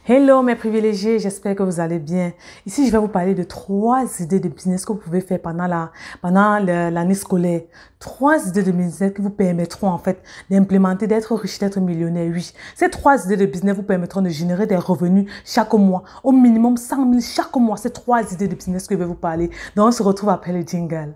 Hello mes privilégiés, j'espère que vous allez bien. Ici, je vais vous parler de 3 idées de business que vous pouvez faire pendant l'année scolaire. 3 idées de business qui vous permettront en fait d'implémenter, d'être riche, d'être millionnaire, oui. Ces 3 idées de business vous permettront de générer des revenus chaque mois, au minimum 100 000 chaque mois. Ces 3 idées de business que je vais vous parler. Donc, on se retrouve après le jingle.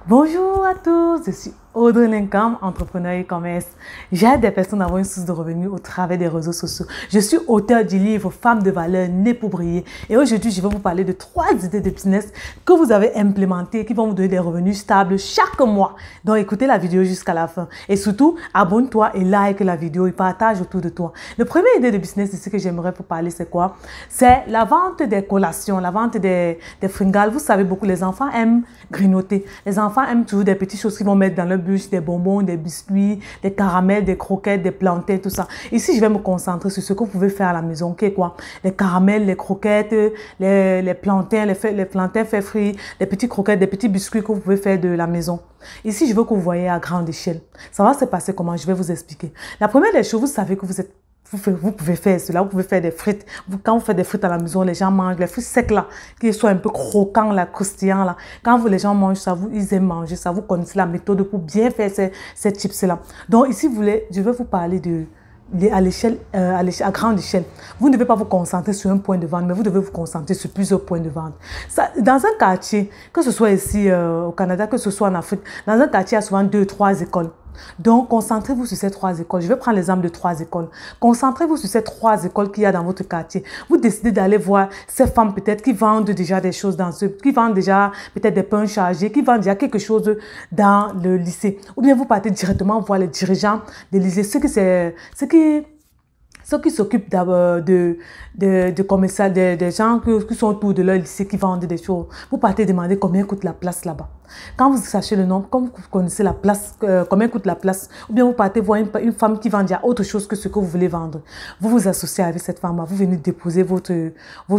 Bonjour à tous, je suis Audrey Lincam, entrepreneur e-commerce. J'aide des personnes à avoir une source de revenus au travers des réseaux sociaux. Je suis auteur du livre Femme de valeur, née pour briller. Et aujourd'hui, je vais vous parler de 3 idées de business que vous avez implémentées qui vont vous donner des revenus stables chaque mois. Donc, écoutez la vidéo jusqu'à la fin. Et surtout, abonne-toi et like la vidéo et partage autour de toi. Le premier idée de business ici que j'aimerais vous parler, c'est quoi? C'est la vente des collations, la vente des fringales. Vous savez, beaucoup les enfants aiment grignoter. Les enfants aiment toujours des petites choses qu'ils vont mettre dans leur bûche, des bonbons, des biscuits, des caramels, des croquettes, des plantains, tout ça. Ici, je vais me concentrer sur ce que vous pouvez faire à la maison, qui est quoi? Les caramels, les croquettes, les plantains, les plantains faits frits, les petits croquettes, des petits biscuits que vous pouvez faire de la maison. Ici, je veux que vous voyez à grande échelle. Ça va se passer comment? Je vais vous expliquer. La première des choses, vous savez que vous pouvez faire cela, vous pouvez faire des frites. Quand vous faites des frites à la maison, les gens mangent les fruits secs là, qui soient un peu croquants là, croustillants là. Quand les gens mangent ça, ils aiment manger ça. Vous connaissez la méthode pour bien faire ces chips là. Donc ici, je vais vous parler à grande échelle. Vous ne devez pas vous concentrer sur un point de vente, mais vous devez vous concentrer sur plusieurs points de vente. Ça, dans un quartier, que ce soit ici au Canada, que ce soit en Afrique, dans un quartier, il y a souvent 2, 3 écoles. Donc, concentrez-vous sur ces 3 écoles. Je vais prendre l'exemple de 3 écoles. Concentrez-vous sur ces 3 écoles qu'il y a dans votre quartier. Vous décidez d'aller voir ces femmes peut-être qui vendent déjà des choses qui vendent déjà peut-être des pains chargés, qui vendent déjà quelque chose dans le lycée. Ou bien vous partez directement voir les dirigeants des lycées, ceux qui s'occupent de commercial, des gens qui sont autour de leur lycée, qui vendent des choses. Vous partez demander combien coûte la place là-bas. Quand vous sachez le nom, comme vous connaissez la place, combien coûte la place, ou bien vous partez voir une femme qui vend déjà autre chose que ce que vous voulez vendre. Vous vous associez avec cette femme-là, vous venez déposer vos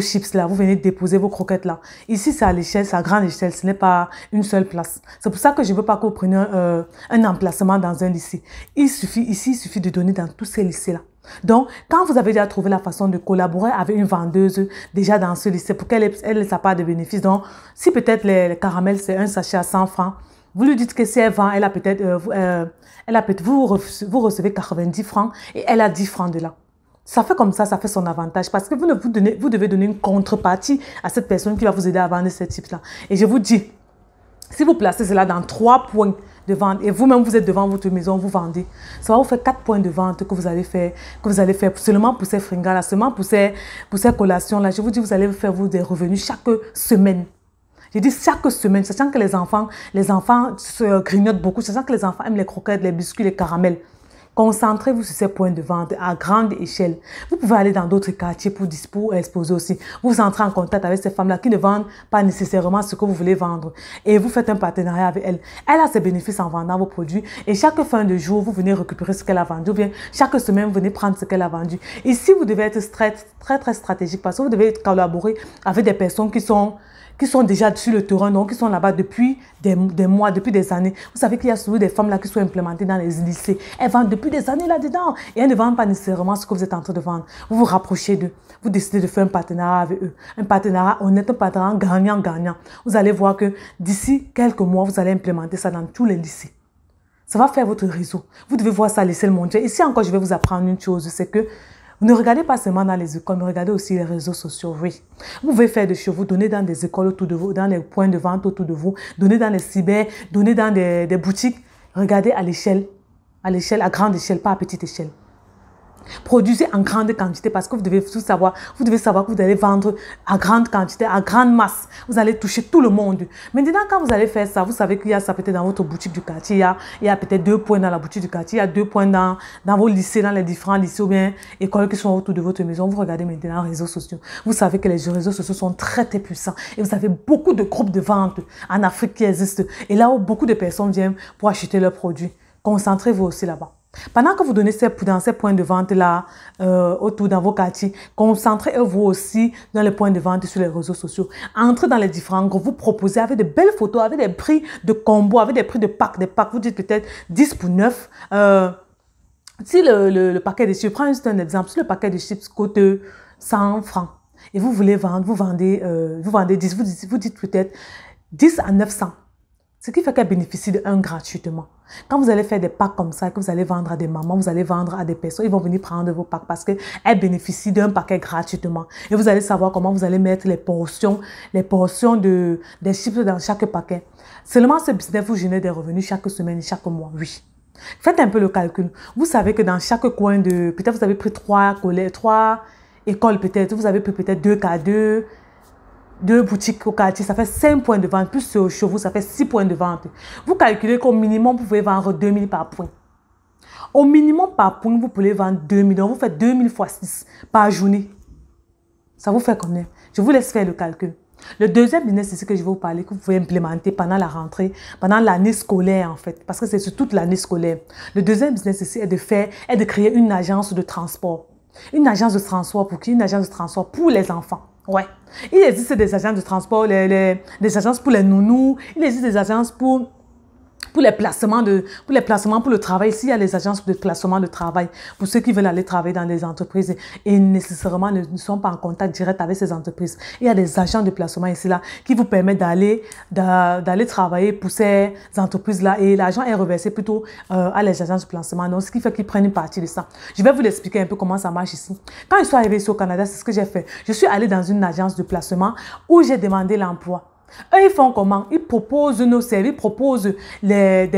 chips là, vous venez déposer vos croquettes là. Ici, c'est à l'échelle, c'est à grande échelle, ce n'est pas une seule place. C'est pour ça que je ne veux pas que vous preniez un emplacement dans un lycée. Il suffit de donner dans tous ces lycées-là. Donc, quand vous avez déjà trouvé la façon de collaborer avec une vendeuse déjà dans ce lycée pour qu'elle ait sa part de bénéfice, donc si peut-être les caramels c'est un sachet à 100 francs, vous lui dites que si elle vend, vous recevez 90 francs et elle a 10 francs de là. Ça fait comme ça fait son avantage parce que vous devez donner une contrepartie à cette personne qui va vous aider à vendre ces types-là. Et je vous dis, si vous placez cela dans 3 points de vente et vous-même vous êtes devant votre maison, vous vendez, ça va vous faire 4 points de vente que vous allez faire seulement pour ces fringales, seulement pour ces collations-là. Je vous dis, vous allez faire des revenus chaque semaine. Je dis chaque semaine, sachant que les enfants se grignotent beaucoup, sachant que les enfants aiment les croquettes, les biscuits, les caramels. Concentrez-vous sur ces points de vente à grande échelle. Vous pouvez aller dans d'autres quartiers pour exposer aussi. Vous entrez en contact avec ces femmes-là qui ne vendent pas nécessairement ce que vous voulez vendre. Et vous faites un partenariat avec elle. Elle a ses bénéfices en vendant vos produits. Et chaque fin de jour, vous venez récupérer ce qu'elle a vendu. Ou bien chaque semaine, vous venez prendre ce qu'elle a vendu. Ici, vous devez être très stratégique parce que vous devez collaborer avec des personnes qui sont déjà sur le terrain, donc qui sont là-bas depuis des mois, depuis des années. Vous savez qu'il y a souvent des femmes là qui sont implémentées dans les lycées. Elles vendent depuis des années là-dedans et elles ne vendent pas nécessairement ce que vous êtes en train de vendre. Vous vous rapprochez d'eux. Vous décidez de faire un partenariat avec eux. Un partenariat honnête, un partenariat gagnant-gagnant. Vous allez voir que d'ici quelques mois, vous allez implémenter ça dans tous les lycées. Ça va faire votre réseau. Vous devez voir ça à l'échelle mondiale. Ici encore, je vais vous apprendre une chose, c'est que vous ne regardez pas seulement dans les écoles, mais regardez aussi les réseaux sociaux, oui. Vous pouvez faire de chez vous, donner dans des écoles autour de vous, dans les points de vente autour de vous, donner dans les cyber, donner dans des boutiques. Regardez à à grande échelle, pas à petite échelle. Produisez en grande quantité parce que vous devez savoir que vous allez vendre à grande quantité, à grande masse. Vous allez toucher tout le monde. Maintenant, quand vous allez faire ça, vous savez qu'il y a ça peut-être dans votre boutique du quartier. Il y a peut-être 2 points dans la boutique du quartier. Il y a 2 points dans vos lycées, dans les différents lycées ou bien écoles qui sont autour de votre maison. Vous regardez maintenant les réseaux sociaux. Vous savez que les réseaux sociaux sont très puissants. Et vous avez beaucoup de groupes de vente en Afrique qui existent. Et là où beaucoup de personnes viennent pour acheter leurs produits. Concentrez-vous aussi là-bas. Pendant que vous donnez dans ces points de vente-là, autour dans vos quartiers, concentrez-vous aussi dans les points de vente sur les réseaux sociaux. Entrez dans les différents groupes, vous proposez avec de belles photos, avec des prix de combo, avec des prix de pack, des packs. Vous dites peut-être 10 pour 9. Si le paquet de chips, prends juste un exemple, si le paquet de chips coûte 100 francs et vous voulez vendre, vous vendez 10, vous dites peut-être 10 à 900. Ce qui fait qu'elle bénéficie de un gratuitement. Quand vous allez faire des packs comme ça, que vous allez vendre à des mamans, vous allez vendre à des personnes, ils vont venir prendre vos packs parce qu'elles bénéficient d'un paquet gratuitement. Et vous allez savoir comment vous allez mettre les portions des chips dans chaque paquet. Seulement ce business vous génère des revenus chaque semaine, chaque mois, oui. Faites un peu le calcul. Vous savez que dans chaque coin de... Peut-être vous avez pris 3 écoles peut-être. Vous avez pris peut-être 2 boutiques au quartier. Ça fait 5 points de vente. Plus chez vous, ça fait 6 points de vente. Vous calculez qu'au minimum, vous pouvez vendre 2000 par point. Au minimum par point, vous pouvez vendre 2000. Donc, vous faites 2000 fois 6 par journée. Ça vous fait combien? Je vous laisse faire le calcul. Le deuxième business, c'est ce que je vais vous parler, que vous pouvez implémenter pendant la rentrée, pendant l'année scolaire en fait, parce que c'est sur toute l'année scolaire. Le deuxième business ici est de créer une agence de transport. Une agence de transport pour qui? Une agence de transport pour les enfants. Ouais. Il existe des agences de transport, des agences pour les nounous, il existe des agences pour les placements pour le travail. S'il y a les agences de placement de travail, pour ceux qui veulent aller travailler dans des entreprises et nécessairement ne sont pas en contact direct avec ces entreprises, il y a des agents de placement ici là qui vous permettent d'aller travailler pour ces entreprises là et l'argent est reversé plutôt à les agences de placement. Donc ce qui fait qu'ils prennent une partie de ça. Je vais vous expliquer un peu comment ça marche ici. Quand je suis arrivée ici au Canada, c'est ce que j'ai fait. Je suis allée dans une agence de placement où j'ai demandé l'emploi. Eux, ils font comment? Ils proposent nos services, ils proposent des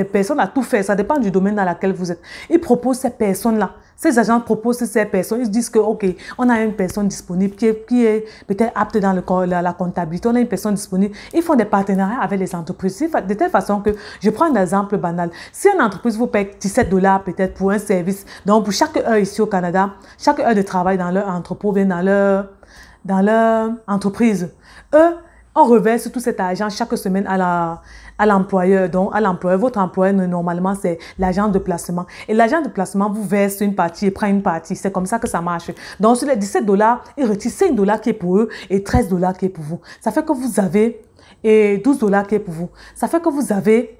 personnes à tout faire. Ça dépend du domaine dans lequel vous êtes. Ils proposent ces personnes-là. Ces agents proposent ces personnes. Ils disent que, OK, on a une personne disponible qui est peut-être apte dans la comptabilité. On a une personne disponible. Ils font des partenariats avec les entreprises. De telle façon que, je prends un exemple banal. Si une entreprise vous paye 17 $ peut-être pour un service, donc pour chaque heure ici au Canada, chaque heure de travail dans leur entrepôt, bien dans leur entreprise, eux, on reverse tout cet argent chaque semaine à l'employeur. Donc, à l'employeur, votre employeur, normalement, c'est l'agent de placement. Et l'agent de placement vous verse une partie et prend une partie. C'est comme ça que ça marche. Donc, sur les 17 $, il retire 5 $ qui est pour eux et 13 $ qui est pour vous. Ça fait que vous avez et 12 $ qui est pour vous. Ça fait que vous avez...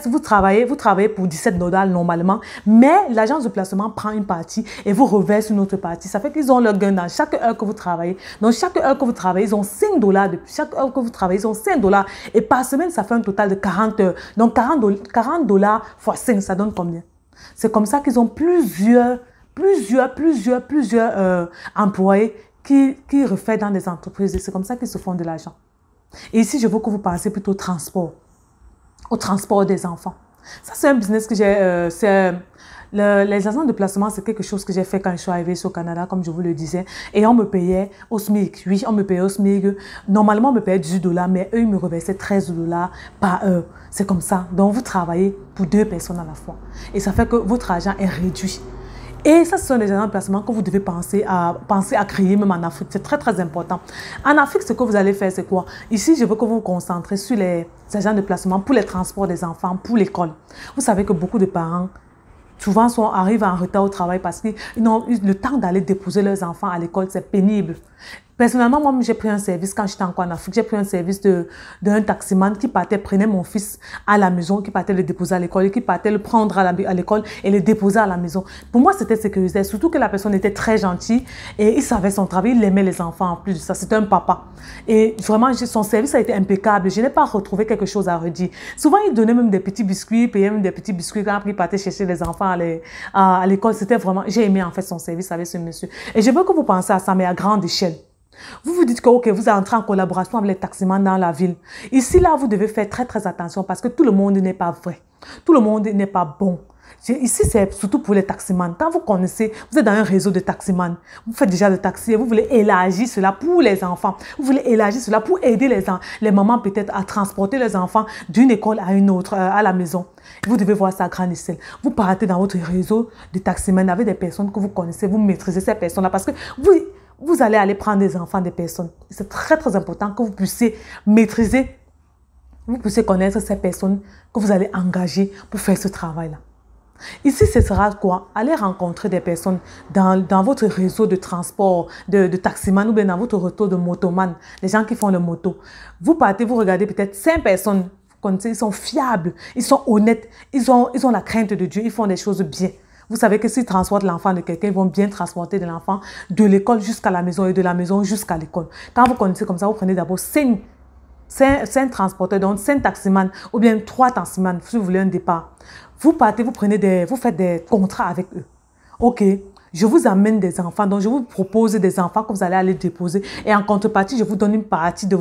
Vous travaillez pour 17 $ normalement, mais l'agence de placement prend une partie et vous reverse une autre partie. Ça fait qu'ils ont leur gain dans chaque heure que vous travaillez. Donc, chaque heure que vous travaillez, ils ont 5 $. Depuis chaque heure que vous travaillez, ils ont 5 $. Et par semaine, ça fait un total de 40 heures. Donc, 40 $ fois 5, ça donne combien? C'est comme ça qu'ils ont plusieurs employés qui refont dans des entreprises. C'est comme ça qu'ils se font de l'argent. Et ici, je veux que vous pensez plutôt au transport des enfants. Ça, c'est un business que j'ai... les agents de placement, c'est quelque chose que j'ai fait quand je suis arrivée ici au Canada, comme je vous le disais. Et on me payait au SMIC. Oui, on me payait au SMIC. Normalement, on me payait 18 $, mais eux, ils me reversaient 13 $ par heure. C'est comme ça. Donc, vous travaillez pour 2 personnes à la fois. Et ça fait que votre argent est réduit. Et ça, ce sont des agents de placement que vous devez penser à créer même en Afrique. C'est très, très important. En Afrique, ce que vous allez faire, c'est quoi? Ici, je veux que vous vous concentrez sur les agents de placement pour les transports des enfants, pour l'école. Vous savez que beaucoup de parents, souvent, arrivent en retard au travail parce qu'ils ont eu le temps d'aller déposer leurs enfants à l'école. C'est pénible. Personnellement, moi, j'ai pris un service quand j'étais encore en Afrique. J'ai pris un service d'un taximan qui prenait mon fils à la maison, qui partait le déposer à l'école et qui partait le prendre à l'école et le déposer à la maison. Pour moi, c'était sécurisé. Surtout que la personne était très gentille et il savait son travail. Il aimait les enfants en plus de ça. C'était un papa. Et vraiment, son service a été impeccable. Je n'ai pas retrouvé quelque chose à redire. Souvent, il donnait même des petits biscuits, payait même des petits biscuits quand il partait chercher les enfants à l'école. C'était vraiment... J'ai aimé en fait son service avec ce monsieur. Et je veux que vous pensez à ça, mais à grande échelle. Vous vous dites que ok, vous entrez en collaboration avec les taximans dans la ville. Ici, là, vous devez faire très, très attention parce que tout le monde n'est pas vrai. Tout le monde n'est pas bon. Ici, c'est surtout pour les taximans. Quand vous connaissez, vous êtes dans un réseau de taximans, vous faites déjà le taxi et vous voulez élargir cela pour les enfants. Vous voulez élargir cela pour aider les mamans peut-être à transporter les enfants d'une école à une autre, à la maison. Vous devez voir ça à grande échelle. Vous partez dans votre réseau de taximans avec des personnes que vous connaissez, vous maîtrisez ces personnes-là parce que vous allez aller prendre des enfants des personnes. C'est très, très important que vous puissiez connaître ces personnes que vous allez engager pour faire ce travail-là. Ici, ce sera quoi? Allez rencontrer des personnes dans votre réseau de transport, de taximan ou bien dans votre réseau de motoman, les gens qui font le moto. Vous partez, vous regardez peut-être 5 personnes, vous connaissez, ils sont fiables, ils sont honnêtes, ils ont la crainte de Dieu, ils font des choses bien. Vous savez que s'ils transportent l'enfant de quelqu'un, ils vont bien transporter de l'enfant de l'école jusqu'à la maison et de la maison jusqu'à l'école. Quand vous connaissez comme ça, vous prenez d'abord 5 transporteurs, donc 5 taximans ou bien 3 taximans si vous voulez un départ. Vous partez, vous faites des contrats avec eux. Ok, je vous amène des enfants, donc je vous propose des enfants que vous allez aller déposer et en contrepartie, je vous donne une partie de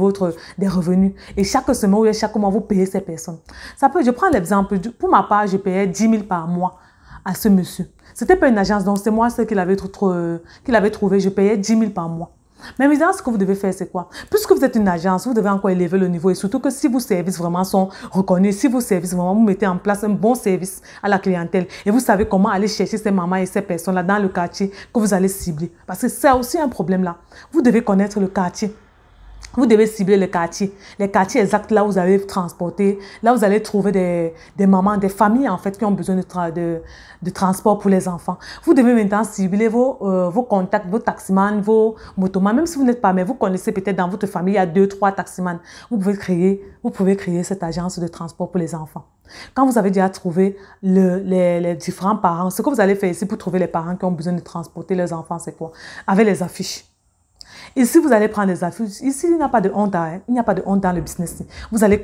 des revenus. Et chaque semaine ou chaque mois, vous payez ces personnes. Je prends l'exemple, pour ma part, je payais 10 000 par mois à ce monsieur. C'était pas une agence, donc c'est moi qu'il avait trouvé, je payais 10 000 par mois. Mais maintenant, ce que vous devez faire, c'est quoi? Puisque vous êtes une agence, vous devez encore élever le niveau et surtout que si vos services vraiment sont reconnus, si vos services vraiment, vous mettez en place un bon service à la clientèle et vous savez comment aller chercher ces mamans et ces personnes-là dans le quartier que vous allez cibler. Parce que c'est aussi un problème là. Vous devez connaître le quartier. Vous devez cibler les quartiers exacts là où vous allez transporter, là où vous allez trouver des mamans, des familles en fait qui ont besoin de transport pour les enfants. Vous devez maintenant cibler vos contacts, vos taximans, vos motomans, même si vous n'êtes pas, mais vous connaissez peut-être dans votre famille, il y a 2, 3 taximans. Vous pouvez créer cette agence de transport pour les enfants. Quand vous avez déjà trouvé les différents parents, ce que vous allez faire ici pour trouver les parents qui ont besoin de transporter leurs enfants, c'est quoi? Avec les affiches. Ici, vous allez prendre des affiches. Ici, il n'y a pas de honte, hein? Il n'y a pas de honte dans le business. Vous allez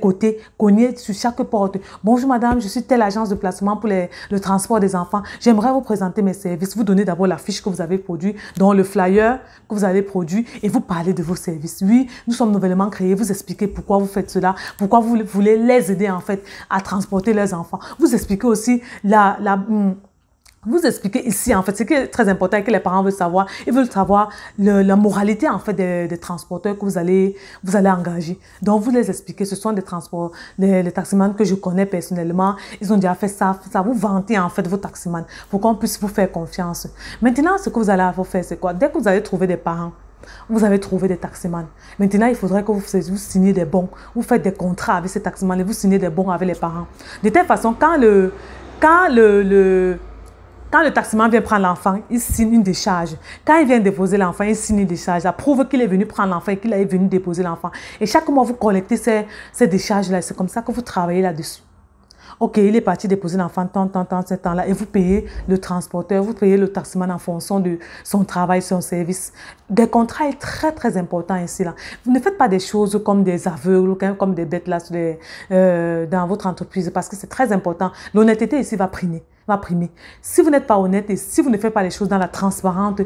cogner sur chaque porte. Bonjour madame, je suis telle agence de placement pour le transport des enfants. J'aimerais vous présenter mes services. Vous donnez d'abord la fiche que vous avez produit, dont le flyer que vous avez produit et vous parlez de vos services. Oui, nous sommes nouvellement créés. Vous expliquez pourquoi vous faites cela, pourquoi vous voulez les aider en fait à transporter leurs enfants. Vous expliquez aussi vous expliquez ici, en fait, ce qui est très important et que les parents veulent savoir, ils veulent savoir la moralité, en fait, des transporteurs que vous allez engager. Donc, vous les expliquez, ce sont des transports, les taximans que je connais personnellement, ils ont déjà fait ça vous vantez, en fait, vos taximans, pour qu'on puisse vous faire confiance. Maintenant, ce que vous allez faire, c'est quoi? Dès que vous allez trouver des parents, vous avez trouvé des taximans. Maintenant, il faudrait que vous signiez des bons, vous faites des contrats avec ces taximans et vous signez des bons avec les parents. De telle façon, quand le taximan vient prendre l'enfant, il signe une décharge. Quand il vient déposer l'enfant, il signe une décharge. Ça prouve qu'il est venu prendre l'enfant et qu'il est venu déposer l'enfant. Et chaque mois, vous collectez ces décharges-là. C'est comme ça que vous travaillez là-dessus. Ok, il est parti déposer l'enfant tant, ce temps-là. Et vous payez le transporteur, vous payez le taximan en fonction de son travail, son service. Des contrats est très, très important ici. Là. Vous ne faites pas des choses comme des aveugles, comme des bêtes là, dans votre entreprise parce que c'est très important. L'honnêteté ici va primer. Si vous n'êtes pas honnête et si vous ne faites pas les choses dans la transparente,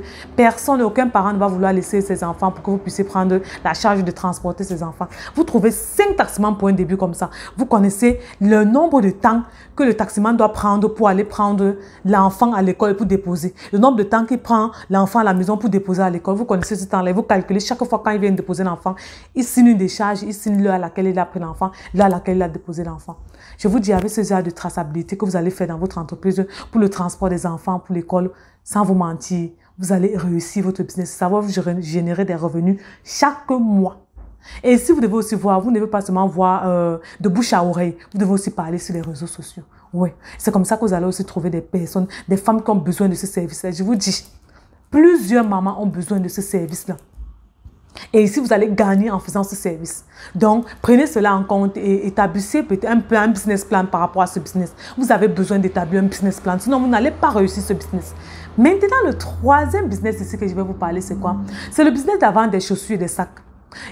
aucun parent ne va vouloir laisser ses enfants pour que vous puissiez prendre la charge de transporter ses enfants. Vous trouvez 5 taximans pour un début comme ça. Vous connaissez le nombre de temps que le taximan doit prendre pour aller prendre l'enfant à l'école et pour déposer. Le nombre de temps qu'il prend l'enfant à la maison pour déposer à l'école. Vous connaissez ce temps-là. Vous calculez chaque fois quand il vient déposer l'enfant, il signe une décharge, il signe l'heure à laquelle il a pris l'enfant, l'heure à laquelle il a déposé l'enfant. Je vous dis, avec ce genre de traçabilité que vous allez faire dans votre entreprise pour le transport des enfants, pour l'école, sans vous mentir, vous allez réussir votre business. Ça va vous générer des revenus chaque mois. Et si vous devez aussi voir, vous ne devez pas seulement voir de bouche à oreille, vous devez aussi parler sur les réseaux sociaux. Oui, c'est comme ça que vous allez aussi trouver des personnes, des femmes qui ont besoin de ce service-là. Je vous dis, plusieurs mamans ont besoin de ce service-là. Et ici, vous allez gagner en faisant ce service. Donc, prenez cela en compte et établissez peut-être un business plan par rapport à ce business. Vous avez besoin d'établir un business plan, sinon vous n'allez pas réussir ce business. Maintenant, le troisième business ici que je vais vous parler, c'est quoi? C'est le business d'avant des chaussures et des sacs.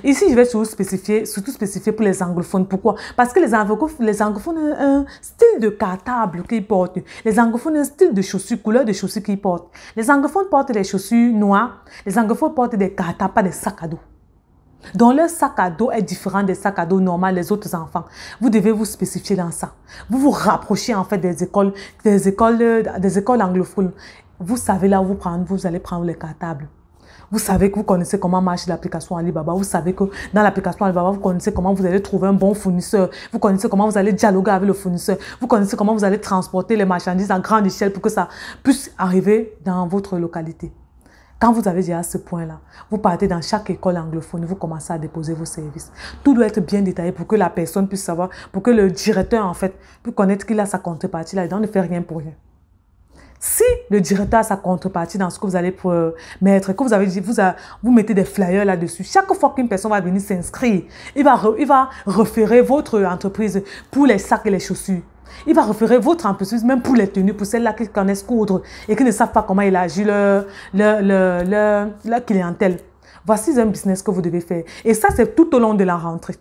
Ici, je vais surtout spécifier pour les anglophones. Pourquoi? Parce que les anglophones ont un style de cartable qu'ils portent. Les anglophones ont un style de chaussures, couleur de chaussures qu'ils portent. Les anglophones portent des chaussures noires. Les anglophones portent des cartables, pas des sacs à dos. Donc, leur sac à dos est différent des sacs à dos normaux des autres enfants. Vous devez vous spécifier dans ça. Vous vous rapprochez en fait des écoles anglophones. Vous savez là où vous allez prendre les cartables. Vous savez que vous connaissez comment marche l'application Alibaba. Vous savez que dans l'application Alibaba, vous connaissez comment vous allez trouver un bon fournisseur. Vous connaissez comment vous allez dialoguer avec le fournisseur. Vous connaissez comment vous allez transporter les marchandises à grande échelle pour que ça puisse arriver dans votre localité. Quand vous avez déjà à ce point-là, vous partez dans chaque école anglophone, vous commencez à déposer vos services. Tout doit être bien détaillé pour que la personne puisse savoir, pour que le directeur, en fait, puisse connaître qu'il a sa contrepartie là-dedans, ne fait rien pour rien. Si le directeur a sa contrepartie dans ce que vous allez mettre, que vous avez dit, vous mettez des flyers là-dessus, chaque fois qu'une personne va venir s'inscrire, il va référer votre entreprise pour les sacs et les chaussures. Il va référer votre entreprise même pour les tenues, pour celles-là qui connaissent coudre et qui ne savent pas comment il agit leur clientèle. Voici un business que vous devez faire. Et ça, c'est tout au long de la rentrée.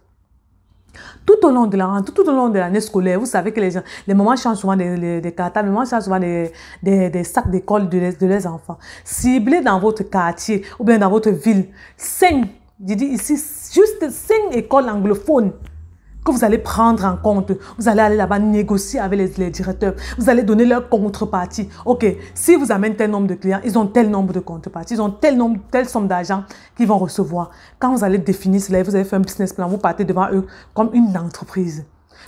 Tout au long de la rentrée, tout au long de l'année scolaire, vous savez que les mamans changent souvent des cartables, les mamans changent souvent des sacs d'école de leurs enfants. Ciblez dans votre quartier ou bien dans votre ville 5, je dis ici, juste 5 écoles anglophones que vous allez prendre en compte. Vous allez aller là-bas négocier avec les directeurs. Vous allez donner leur contrepartie. Ok, si vous amènez tel nombre de clients, ils ont tel nombre de contreparties, ils ont telle somme d'argent qu'ils vont recevoir. Quand vous allez définir cela, vous allez faire un business plan, vous partez devant eux comme une entreprise.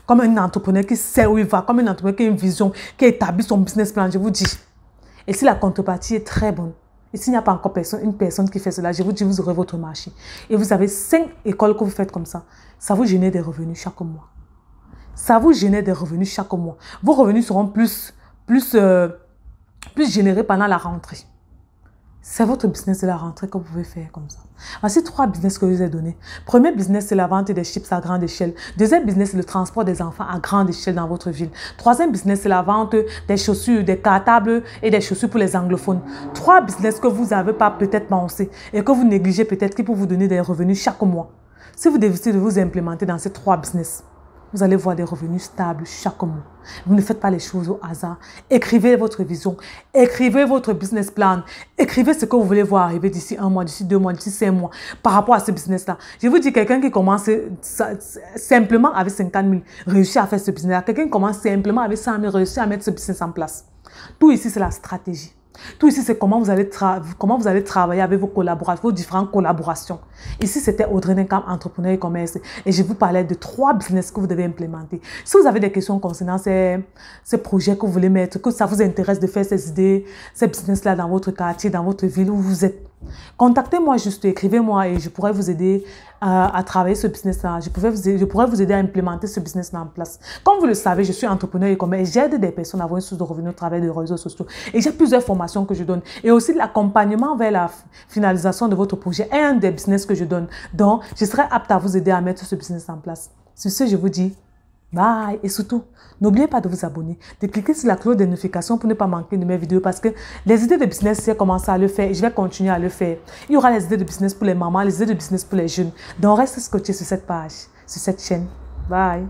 Comme un entrepreneur qui sait où il va, comme un entrepreneur qui a une vision, qui établit son business plan, je vous dis. Et si la contrepartie est très bonne, et s'il n'y a pas encore une personne qui fait cela, je vous dis, vous aurez votre marché. Et vous avez 5 écoles que vous faites comme ça. Ça vous génère des revenus chaque mois. Ça vous génère des revenus chaque mois. Vos revenus seront plus générés pendant la rentrée. C'est votre business de la rentrée que vous pouvez faire comme ça. Voici 3 business que je vous ai donnés. Premier business, c'est la vente des chips à grande échelle. Deuxième business, c'est le transport des enfants à grande échelle dans votre ville. Troisième business, c'est la vente des chaussures, des cartables et des chaussures pour les anglophones. 3 business que vous n'avez pas peut-être pensé et que vous négligez peut-être qui peuvent vous donner des revenus chaque mois. Si vous décidez de vous implémenter dans ces 3 business, vous allez voir des revenus stables chaque mois. Vous ne faites pas les choses au hasard. Écrivez votre vision. Écrivez votre business plan. Écrivez ce que vous voulez voir arriver d'ici 1 mois, d'ici 2 mois, d'ici 5 mois par rapport à ce business-là. Je vous dis, quelqu'un qui commence simplement avec 50 000 réussit à faire ce business-là. Quelqu'un qui commence simplement avec 100 000 réussit à mettre ce business en place. Tout ici, c'est la stratégie. Tout ici, c'est comment vous allez travailler avec vos différentes collaborations. Ici, c'était Audrey Nenkam, entrepreneur et commerce. Et je vous parlais de 3 business que vous devez implémenter. Si vous avez des questions concernant ces projets que vous voulez mettre, que ça vous intéresse de faire ces idées, ces business-là dans votre quartier, dans votre ville où vous êtes, contactez-moi juste, écrivez-moi et je pourrais vous aider à travailler ce business-là. Je pourrais vous aider à implémenter ce business-là en place. Comme vous le savez, je suis entrepreneur et commerce. J'aide des personnes à avoir une source de revenus au travers des réseaux sociaux. Et j'ai plusieurs formations que je donne. Et aussi l'accompagnement vers la finalisation de votre projet est un des business que je donne. Donc, je serai apte à vous aider à mettre ce business en place. Sur ce, je vous dis bye. Et surtout, n'oubliez pas de vous abonner, de cliquer sur la cloche de notification pour ne pas manquer de mes vidéos parce que les idées de business, j'ai commencé à le faire et je vais continuer à le faire. Il y aura les idées de business pour les mamans, les idées de business pour les jeunes. Donc, reste scotché sur cette page, sur cette chaîne. Bye.